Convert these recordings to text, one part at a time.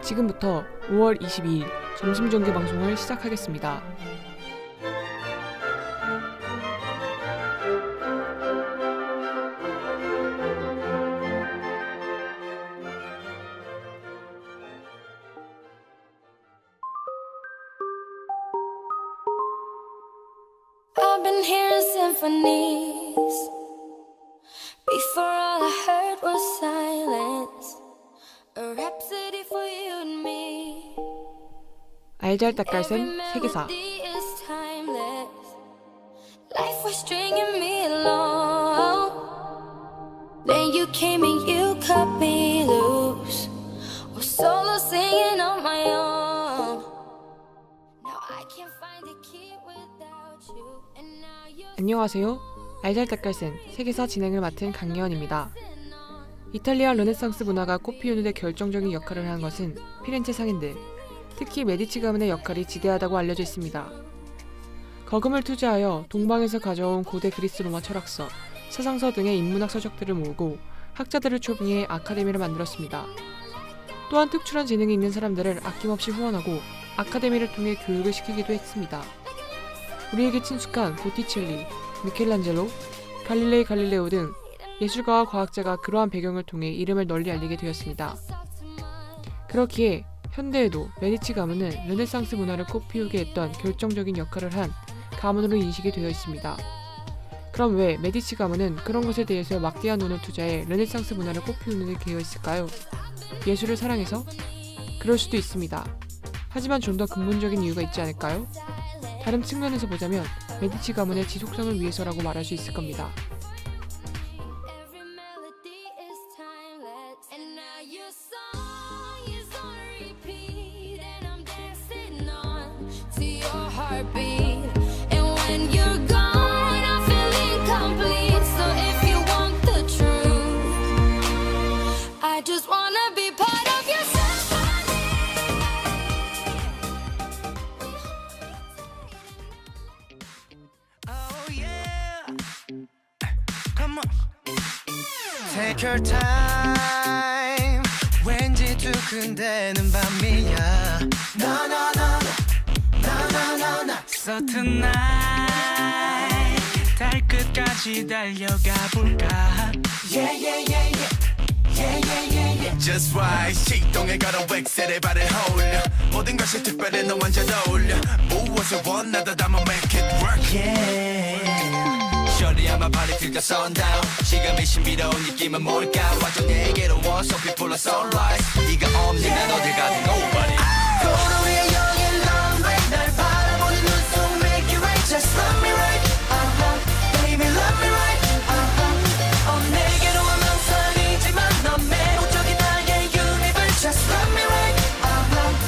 지금부터 5월 22일 점심종교 방송을 시작하겠습니다. I've been hearing symphonies. Before all I heard was silence. A rhapsody for you and me. 알잘딱깔센 세계사. Melody is timeless. Life was stringing me along. Then you came and you cut me loose. Was solo singing on my own. Now I can't find a key without you. And now you're 안녕하세요. 알잘딱깔센 세계사 진행을 맡은 강예원입니다. 이탈리아 르네상스 문화가 꽃피우는 데 결정적인 역할을 한 것은 피렌체 상인들, 특히 메디치 가문의 역할이 지대하다고 알려져 있습니다. 거금을 투자하여 동방에서 가져온 고대 그리스 로마 철학서, 사상서 등의 인문학 서적들을 모으고 학자들을 초빙해 아카데미를 만들었습니다. 또한 특출한 재능이 있는 사람들을 아낌없이 후원하고 아카데미를 통해 교육을 시키기도 했습니다. 우리에게 친숙한 보티첼리, 미켈란젤로, 갈릴레이 갈릴레오 등 예술가와 과학자가 그러한 배경을 통해 이름을 널리 알리게 되었습니다. 그렇기에 현대에도 메디치 가문은 르네상스 문화를 꽃피우게 했던 결정적인 역할을 한 가문으로 인식이 되어 있습니다. 그럼 왜 메디치 가문은 그런 것에 대해서 막대한 돈을 투자해 르네상스 문화를 꽃피우는 데 기여했을까요? 예술을 사랑해서? 그럴 수도 있습니다. 하지만 좀 더 근본적인 이유가 있지 않을까요? 다른 측면에서 보자면 메디치 가문의 지속성을 위해서라고 말할 수 있을 겁니다. every melody is timeless. And now your song is on repeat. And I'm dancing on to your heartbeat. And when you're gone, I feel incomplete. So if you want the truth, I just wanna be part of your symphony. Oh yeah, come on. Take your time. 왠지 두근대는 밤이야. No no no no no no no. So tonight 달 끝까지 달려가 볼까? Yeah yeah yeah yeah. Yeah, yeah, yeah, yeah. Just right 시동에 걸어 웩셀에 발을 홀려 모든 것이 특별해 너 완전 어울려 무엇을 원하다 담아 make it work yeah Shorty I'm party till the sundown 지금의 신비로운 느낌은 뭘까 완전 내게로 와서 people are sunrise 네가 없는 난 어딜 가도 nobody 도로 위에 여긴 runway 날 바라보는 눈속 make it right Just love me right baby love me right 내게로 오면 선이지만 넌 매혹적인 나의 universe Just love me right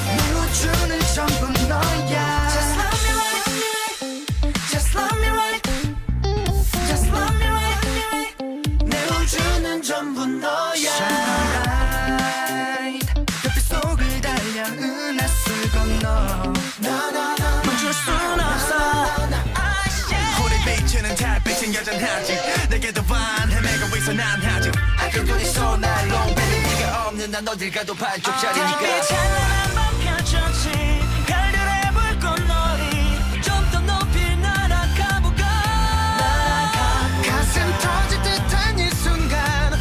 내 우주는 전부 너야 Just love me right Just love me right Just love me right 내 우주는 전부 너야 Shine bright 별빛 속을 달려 은하수를 건너 멈출 순 없어 우리 빛은 달빛은 여전하지 내게도 반 헤매고 있어 난 아직 아껴 눈이 쏘날롱 baby 네가 없는 난 어딜 가도 반쪽짜리니까 달빛 찬란한 밤 펼쳐진 별들의 불꽃놀이 좀 더 높이 날아가볼까 가슴 터질 듯한 이 순간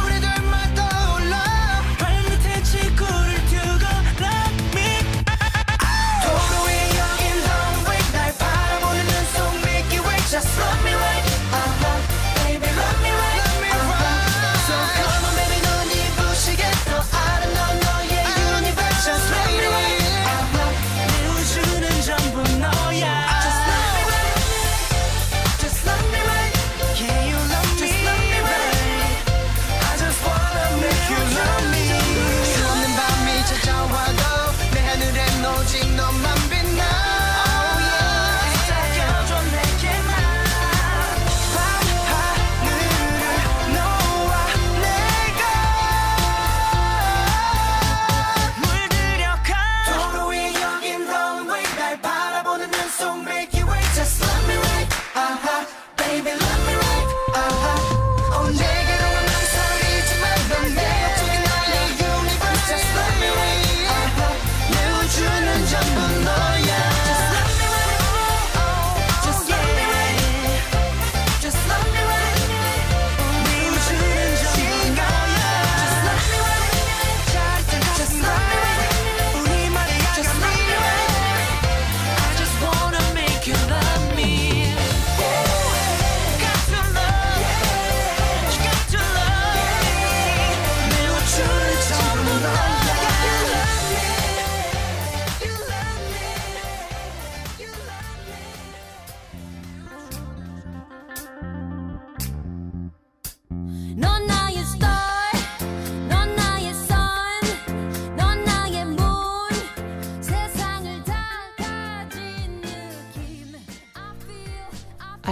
우리들만 떠올라 발밑에 지구를 두고 let me 도로 위에 여긴 runway 날 바라보는 눈속 make it right Just love me right baby love me right So come on baby 눈이 부시게 더 아름다운 너의 universe Just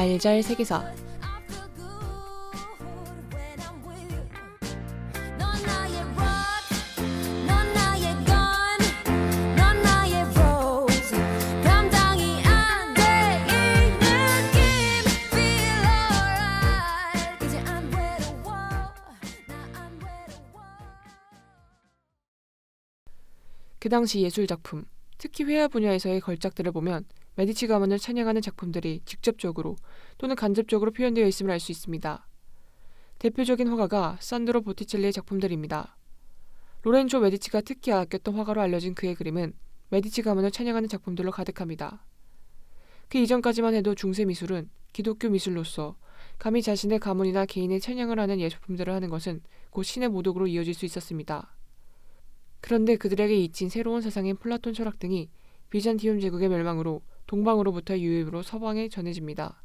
알잘 세계사. I feel good when I'm with you. 넌 나의 rock, 넌 나의 gun, 넌 나의 rose. 감당이 안 돼 이 느낌. Feel alright. 이제 안 외로워. 나 안 외로워. 그 당시 예술 작품, 특히 회화 분야에서의 걸작들을 보면 메디치 가문을 찬양하는 작품들이 직접적으로 또는 간접적으로 표현되어 있음을 알 수 있습니다. 대표적인 화가가 산드로 보티첼리의 작품들입니다. 로렌조 메디치가 특히 아꼈던 화가로 알려진 그의 그림은 메디치 가문을 찬양하는 작품들로 가득합니다. 그 이전까지만 해도 중세 미술은 기독교 미술로서 감히 자신의 가문이나 개인의 찬양을 하는 예술품들을 하는 것은 곧 신의 모독으로 이어질 수 있었습니다. 그런데 그들에게 잊힌 새로운 사상인 플라톤 철학 등이 비잔티움 제국의 멸망으로 동방으로부터 유입으로 서방에 전해집니다.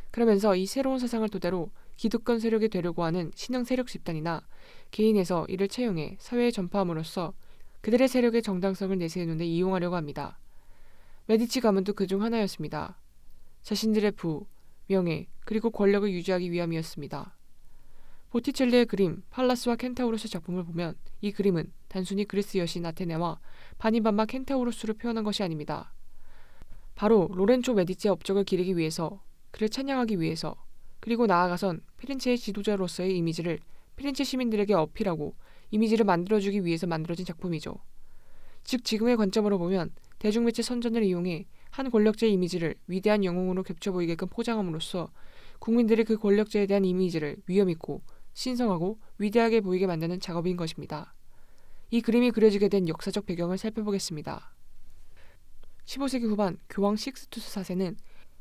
그러면서 이 새로운 사상을 토대로 기득권 세력이 되려고 하는 신흥 세력 집단이나 개인에서 이를 채용해 사회에 전파함으로써 그들의 세력의 정당성을 내세우는 데 이용하려고 합니다. 메디치 가문도 그중 하나였습니다. 자신들의 부, 명예, 그리고 권력을 유지하기 위함이었습니다. 보티첼리의 그림 팔라스와 켄타우로스 작품을 보면 이 그림은 단순히 그리스 여신 아테네와 반인반막 켄타우로스를 표현한 것이 아닙니다. 바로 로렌조 메디치의 업적을 기리기 위해서, 그를 찬양하기 위해서, 그리고 나아가선 피렌체의 지도자로서의 이미지를 피렌체 시민들에게 어필하고 이미지를 만들어주기 위해서 만들어진 작품이죠. 즉 지금의 관점으로 보면 대중매체 선전을 이용해 한 권력자의 이미지를 위대한 영웅으로 겹쳐 보이게끔 포장함으로써 국민들이 그 권력자에 대한 이미지를 위엄있고 신성하고 위대하게 보이게 만드는 작업인 것입니다. 이 그림이 그려지게 된 역사적 배경을 살펴보겠습니다. 15세기 후반 교황 식스투스 4세는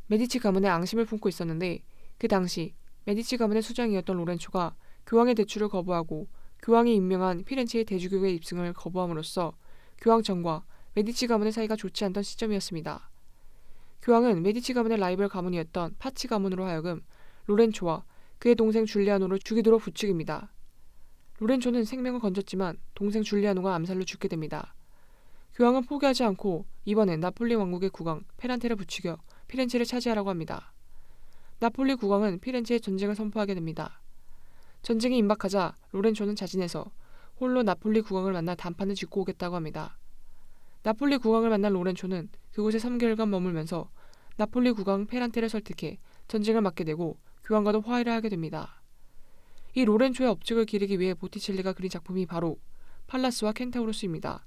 메디치 가문의 앙심을 품고 있었는데 그 당시 메디치 가문의 수장이었던 로렌초가 교황의 대출을 거부하고 교황이 임명한 피렌체의 대주교회 입승을 거부함으로써 교황청과 메디치 가문의 사이가 좋지 않던 시점이었습니다. 교황은 메디치 가문의 라이벌 가문이었던 파치 가문으로 하여금 로렌초와 그의 동생 줄리아노를 죽이도록 부추깁니다. 로렌초는 생명을 건졌지만 동생 줄리아노가 암살로 죽게 됩니다. 교황은 포기하지 않고 이번엔 나폴리 왕국의 국왕 페란테를 부추겨 피렌체를 차지하라고 합니다. 나폴리 국왕은 피렌체에 전쟁을 선포하게 됩니다. 전쟁이 임박하자 로렌초는 자진해서 홀로 나폴리 국왕을 만나談판을 짓고 오겠다고 합니다. 나폴리 국왕을 만난 로렌초는 그곳에 3개월간 머물면서 나폴리 국왕 페란테를 설득해 전쟁을 막게 되고 교황과도 화해를 하게 됩니다. 이 로렌초의 업적을 기리기 위해 보티첼리가 그린 작품이 바로 팔라스와 켄타우로스입니다.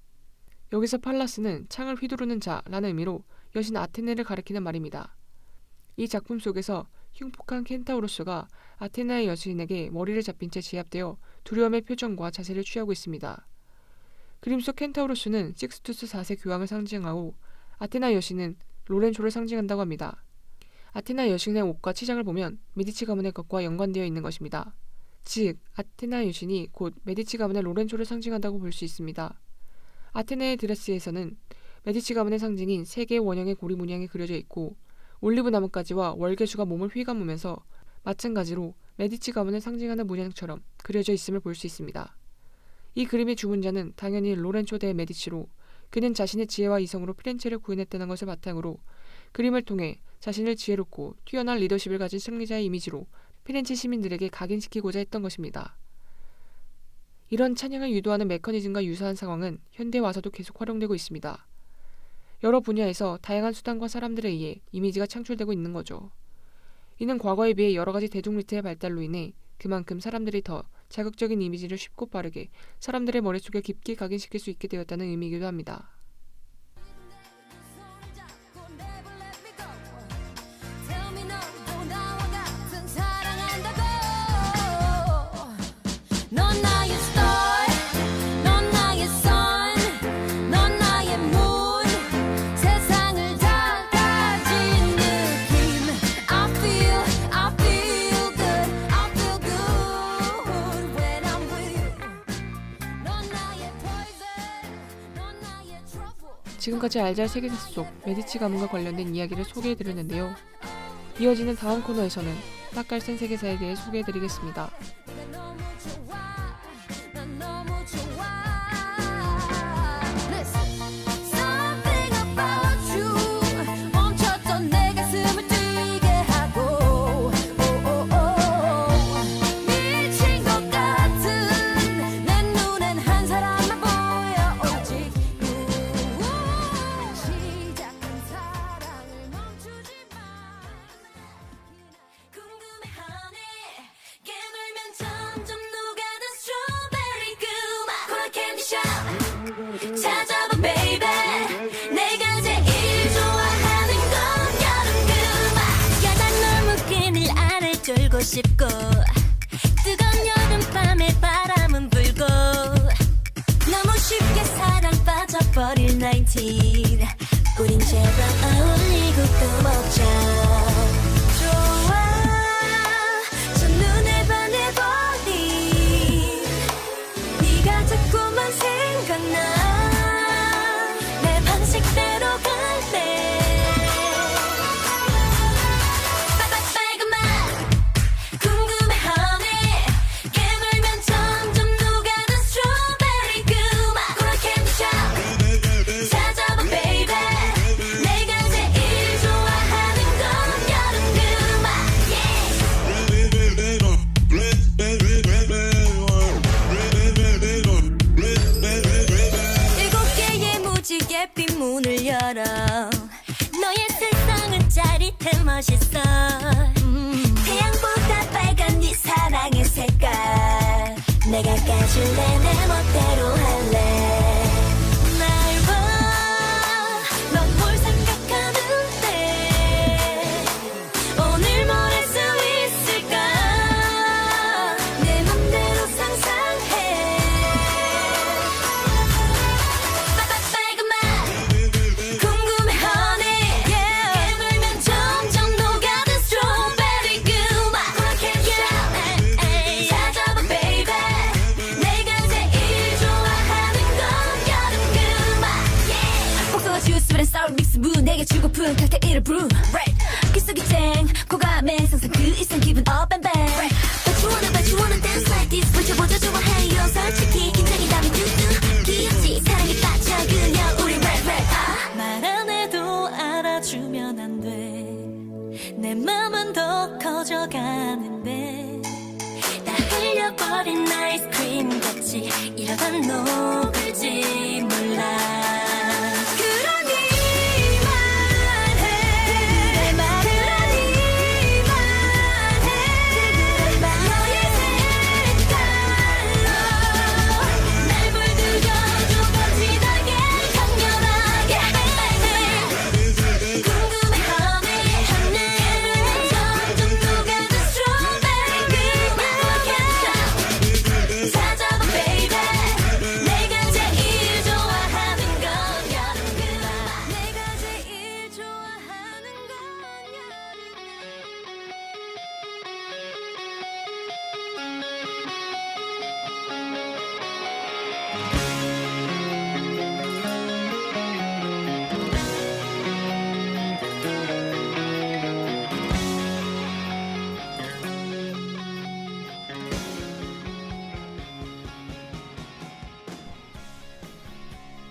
여기서 팔라스는 창을 휘두르는 자라는 의미로 여신 아테네를 가리키는 말입니다. 이 작품 속에서 흉폭한 켄타우로스가 아테나의 여신에게 머리를 잡힌 채 제압되어 두려움의 표정과 자세를 취하고 있습니다. 그림 속 켄타우로스는 식스투스 4세 교황을 상징하고 아테나 여신은 로렌초를 상징한다고 합니다. 아테나 여신의 옷과 치장을 보면 메디치 가문의 것과 연관되어 있는 것입니다. 즉, 아테나 여신이 곧 메디치 가문의 로렌초를 상징한다고 볼 수 있습니다. 아테네의 드레스에서는 메디치 가문의 상징인 3개의 원형의 고리 문양이 그려져 있고 올리브 나뭇가지와 월계수가 몸을 휘감으면서 마찬가지로 메디치 가문을 상징하는 문양처럼 그려져 있음을 볼 수 있습니다. 이 그림의 주문자는 당연히 로렌초 데 메디치로 그는 자신의 지혜와 이성으로 피렌체를 구해냈다는 것을 바탕으로 그림을 통해 자신을 지혜롭고 뛰어난 리더십을 가진 승리자의 이미지로 피렌체 시민들에게 각인시키고자 했던 것입니다. 이런 찬양을 유도하는 메커니즘과 유사한 상황은 현대에 와서도 계속 활용되고 있습니다. 여러 분야에서 다양한 수단과 사람들에 의해 이미지가 창출되고 있는 거죠. 이는 과거에 비해 여러 가지 대중미디어의 발달로 인해 그만큼 사람들이 더 자극적인 이미지를 쉽고 빠르게 사람들의 머릿속에 깊게 각인시킬 수 있게 되었다는 의미이기도 합니다. 넌 나의 star, 넌 나의 sun, 넌 나의 moon. 세상을 다 가진 느낌. I feel good when I'm with you. 넌 나의 poison, 넌 나의 trouble. 지금까지 알잘 세계사 속 메디치 가문과 관련된 이야기를 소개해드렸는데요. 이어지는 다음 코너에서는 빡갈센 세계사에 대해 소개해드리겠습니다. 너무 좋아, 난 너무 좋아. Listen, something about you 멈췄던 내 가슴을 뛰게 씹고 뜨거운 여름밤에 바람은 불고 너무 쉽게 사랑 빠져버릴 19 우린 제발 어울리고 또 먹자 좋아 첫눈에 반해버린 네가 자꾸만 생각나 내 방식대로 갈래 빨간맛 궁금해 honey 깨물면 점점 녹아든 스트로베리 그맛 그런 캔디샵 찾아봐 baby 내가 제일 좋아하는 건 여름 그맛 일곱 개의 무지개 빈 문을 열어 너의 세상은 짜릿해 멋있어 태양보다 빨간 네 사랑의 색깔 내가 까줄래 내 멋대로 할래 날 봐, 넌 뭘 생각하는데 오늘 뭘 할 수 있을까 내 맘대로 상상해 빨간맛 궁금해 honey 깨물면 점점 녹아든 스트로베리 그맛 그런 캔디샵 찾아봐 baby 내가 제일 좋아하는 건 여름 그맛 복숭아 주스 red sour 믹스 무 내게 주고픈 칵테일을 brew 기속이 쨍 고감에 상상 그 이상 기분 up and back but you wanna dance like this 보자 좋아해요 솔직히 긴장이 담이 뚝뚝 귀엽지 사랑에 빠져 그냥 우리 말 안 해도 알아주면 안 돼 내 맘은 더 커져가는데 다 흘려버린 아이스크림 같이 이러다 녹을지 몰라 그러니만 해 그러니만 해 너의 색깔로 날 물들여줘 거칠하게 강렬하게 궁금해 honey 점점 녹아든 스트로베리 그맛 찾아봐 baby 내가 제일 좋아하는 건 여름 그맛 내가 제일 좋아하는 건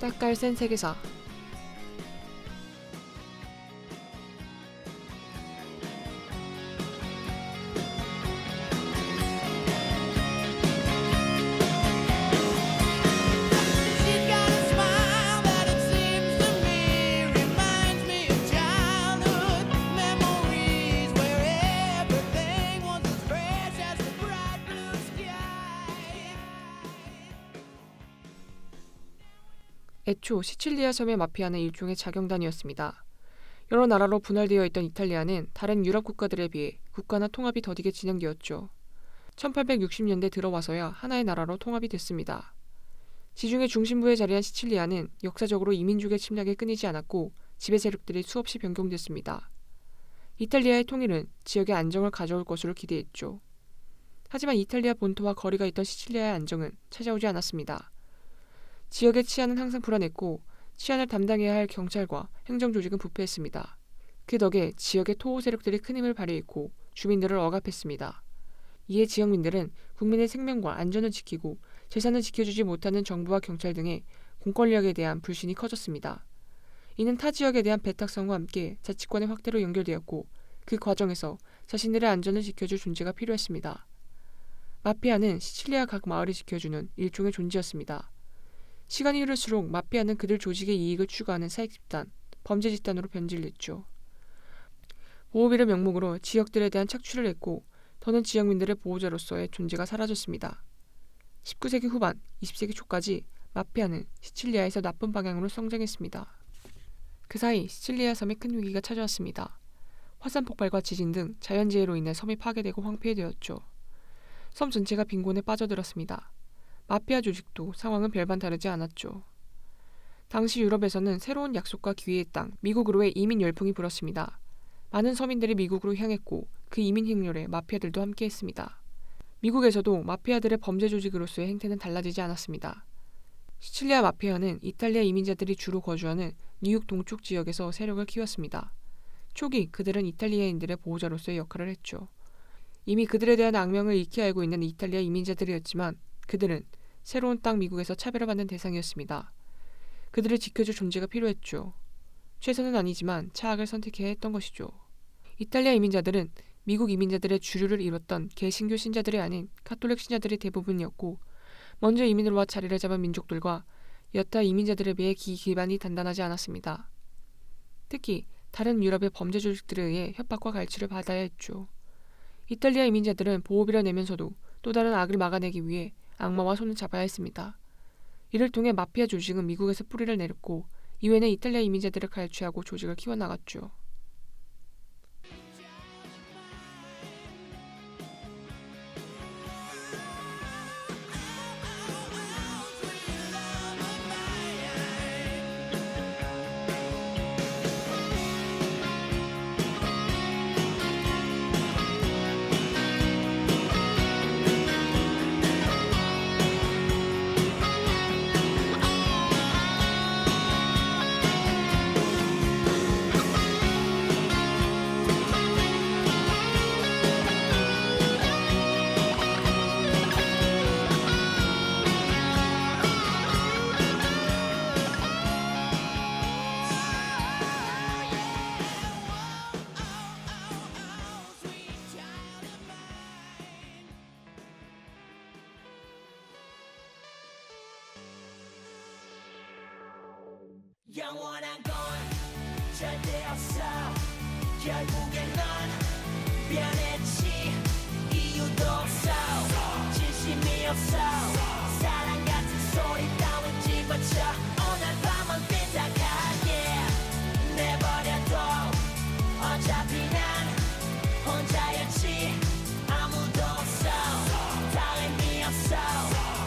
딱깔센 세계사. She's got a smile that it seems to me reminds me of childhood memories where everything was as fresh as the bright blue sky. 애초 시칠리아 섬의 마피아는 일종의 자경단이었습니다. 여러 나라로 분할되어 있던 이탈리아는 다른 유럽 국가들에 비해 국가나 통합이 더디게 진행되었죠. 1860년대 들어와서야 하나의 나라로 통합이 됐습니다. 지중해 중심부에 자리한 시칠리아는 역사적으로 이민족의 침략에 끊이지 않았고 지배 세력들이 수없이 변경됐습니다. 이탈리아의 통일은 지역의 안정을 가져올 것으로 기대했죠. 하지만 이탈리아 본토와 거리가 있던 시칠리아의 안정은 찾아오지 않았습니다. 지역의 치안은 항상 불안했고 치안을 담당해야 할 경찰과 행정조직은 부패했습니다. 그 덕에 지역의 토호 세력들이 큰 힘을 발휘했고 주민들을 억압했습니다. 이에 지역민들은 국민의 생명과 안전을 지키고 재산을 지켜주지 못하는 정부와 경찰 등의 공권력에 대한 불신이 커졌습니다. 이는 타 지역에 대한 배탁성과 함께 자치권의 확대로 연결되었고 그 과정에서 자신들의 안전을 지켜줄 존재가 필요했습니다. 마피아는 시칠리아 각 마을을 지켜주는 일종의 존재였습니다. 시간이 흐를수록 마피아는 그들 조직의 이익을 추구하는 사익 집단, 범죄 집단으로 변질됐죠. 보호비를 명목으로 지역들에 대한 착취를 했고 더는 지역민들의 보호자로서의 존재가 사라졌습니다. 19세기 후반, 20세기 초까지 마피아는 시칠리아에서 나쁜 방향으로 성장했습니다. 그 사이 시칠리아 섬에 큰 위기가 찾아왔습니다. 화산 폭발과 지진 등 자연재해로 인해 섬이 파괴되고 황폐해되었죠. 섬 전체가 빈곤에 빠져들었습니다. 마피아 조직도 상황은 별반 다르지 않았죠. 당시 유럽에서는 새로운 약속과 기회의 땅, 미국으로의 이민 열풍이 불었습니다. 많은 서민들이 미국으로 향했고 그 이민 행렬에 마피아들도 함께했습니다. 미국에서도 마피아들의 범죄 조직으로서의 행태는 달라지지 않았습니다. 시칠리아 마피아는 이탈리아 이민자들이 주로 거주하는 뉴욕 동쪽 지역에서 세력을 키웠습니다. 초기 그들은 이탈리아인들의 보호자로서의 역할을 했죠. 이미 그들에 대한 악명을 익히 알고 있는 이탈리아 이민자들이었지만 그들은 새로운 땅 미국에서 차별을 받는 대상이었습니다. 그들을 지켜줄 존재가 필요했죠. 최선은 아니지만 차악을 선택해야 했던 것이죠. 이탈리아 이민자들은 미국 이민자들의 주류를 이뤘던 개신교 신자들이 아닌 카톨릭 신자들이 대부분이었고 먼저 이민을 와 자리를 잡은 민족들과 여타 이민자들에 비해 기반이 단단하지 않았습니다. 특히 다른 유럽의 범죄 조직들에 의해 협박과 갈취를 받아야 했죠. 이탈리아 이민자들은 보호비를 내면서도 또 다른 악을 막아내기 위해 악마와 손을 잡아야 했습니다. 이를 통해 마피아 조직은 미국에서 뿌리를 내렸고 이후에는 이탈리아 이민자들을 갈취하고 조직을 키워나갔죠. 영원한 건 절대 없어. 결국엔 넌 변했지. 이유도 없어. 진심이 없어. 사랑 같은 소리 따윈 집어쳐. 오늘 밤은 삐딱하게 내버려둬. 어차피 난 혼자였지. 아무도 없어. 다름이 없어.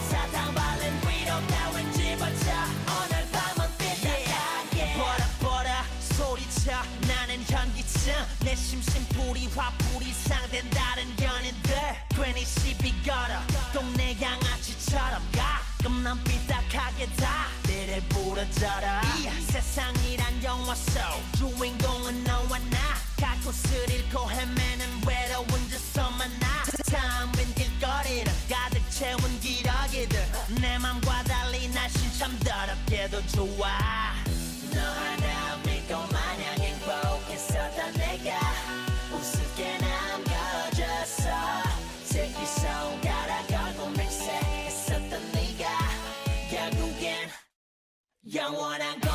사탕 발른 위로 따윈 집어쳐. 오늘 밤은 나는 현기증 내 심심풀이 화풀이 상된 다른 연인들 괜히 시비 걸어 동네 양아치처럼 가끔 난 삐딱하게 다 내를 부러져라. 이 세상이란 영화 속 주인공은 너와 나 갈 곳을 잃고 헤매는 외로운 저서 만나 참 빈 길거리를 가득 채운 기러기들 내 맘과 달리 날씬 참 더럽게도 좋아. 너 하나 믿고 마냥 행복했었던 내가 우습게 남겨졌어. 새끼 손가락 걸고 맹세했었던 네가 결국엔 영원한 건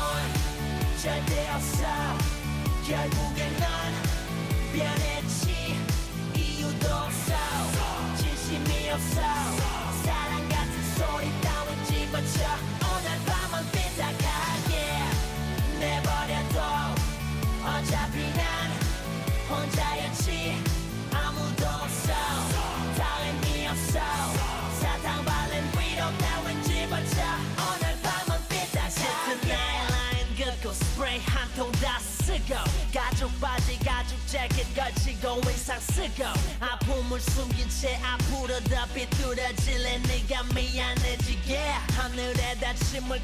절대 없어. 결국엔 넌 변했지. 이유도 없어. 진심이 없어. 사랑 같은 소리 따윈 집어쳐. 오늘 밤은 삐딱하게 내버려둬. 어차피 난 혼자였지. 아무도 없어. 다름이 없어. 사탕 발른 위로 따윈 집어쳐. 오늘 밤은 삐딱하게 나의 라인 긋고 스프레이 한 통 다 쓰고 가죽 바지 가죽 재킷 걸치고 의상 쓰고 아픔을 숨긴 채 앞으로 더 비뚤어질래. 네가 미안해지게 하늘에다 침을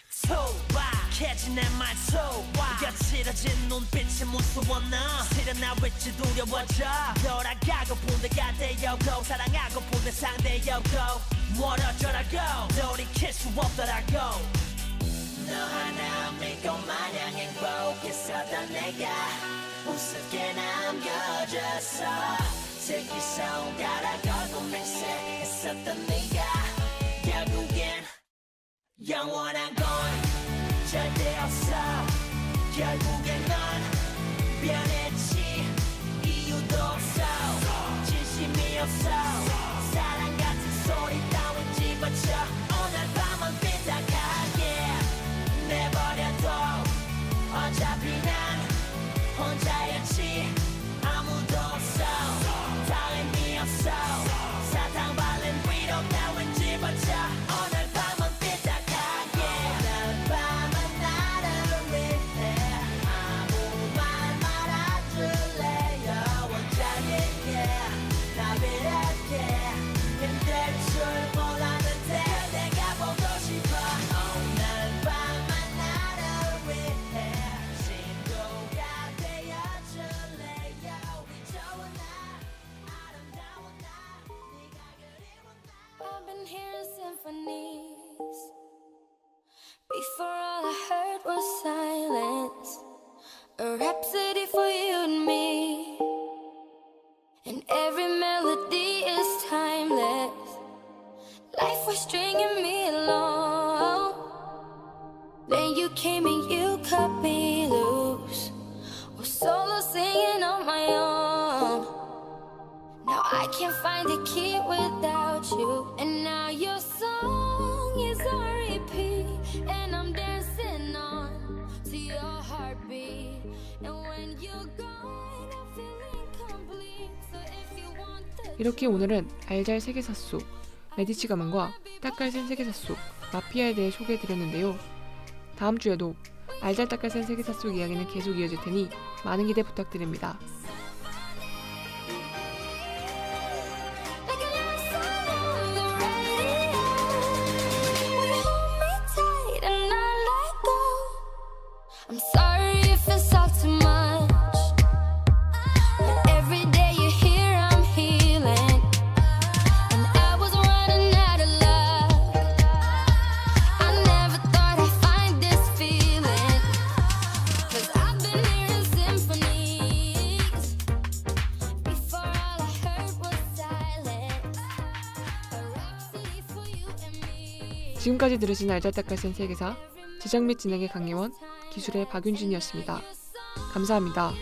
소박해진 내 말소와 거칠어진 눈빛이 무서워. 너 실은 나 왠지 두려워져. 돌아가고픈 내가 되었고 사랑하고픈 내 상대였고 멀어져라고 돌이킬 수 없더라고. 너 하나 믿고 마냥 행복했었던 내가 우습게 남겨졌어. 새끼 손가락 걸고 맹세했었던 네가 결국엔 영원한 건 절대 없어. 결국엔 넌 변했지. 이유도 없어. 진심이 없어. 사랑 같은 소리 따윈 집어쳐. 오늘 밤은 삐딱하게 내버려둬. 어차피 난 혼자였지. Before all I heard was silence, a rhapsody for you and me. And every melody is timeless. Life was stringing me along. Then you came and you cut me loose. Was solo singing on my own. Now I can't find a key without you. And now your song is on repeat, and I'm dancing on to your heartbeat. And when you're gone, I feel incomplete. So if you want the 이렇게 오늘은 알잘 세계사 속 메디치 가문과 딱갈센 세계사 속 마피아에 대해 소개해드렸는데요. 다음 주에도 알잘 딱갈센 세계사 속 이야기는 계속 이어질 테니 많은 기대 부탁드립니다. like a love song on the radio. When you hold me tight and I let go. I'm sorry if it's all too much, but every day you're here I'm healing. And I was running out of luck. I never thought I'd find this feeling, 'cause I've been hearing symphonies. Before all I heard was silence, a rhapsody for you and me. 지금까지 들으신 알잘 딱갈센 세계사 제작 및 진행의 강예원, 기술의 박윤준이었습니다. 감사합니다.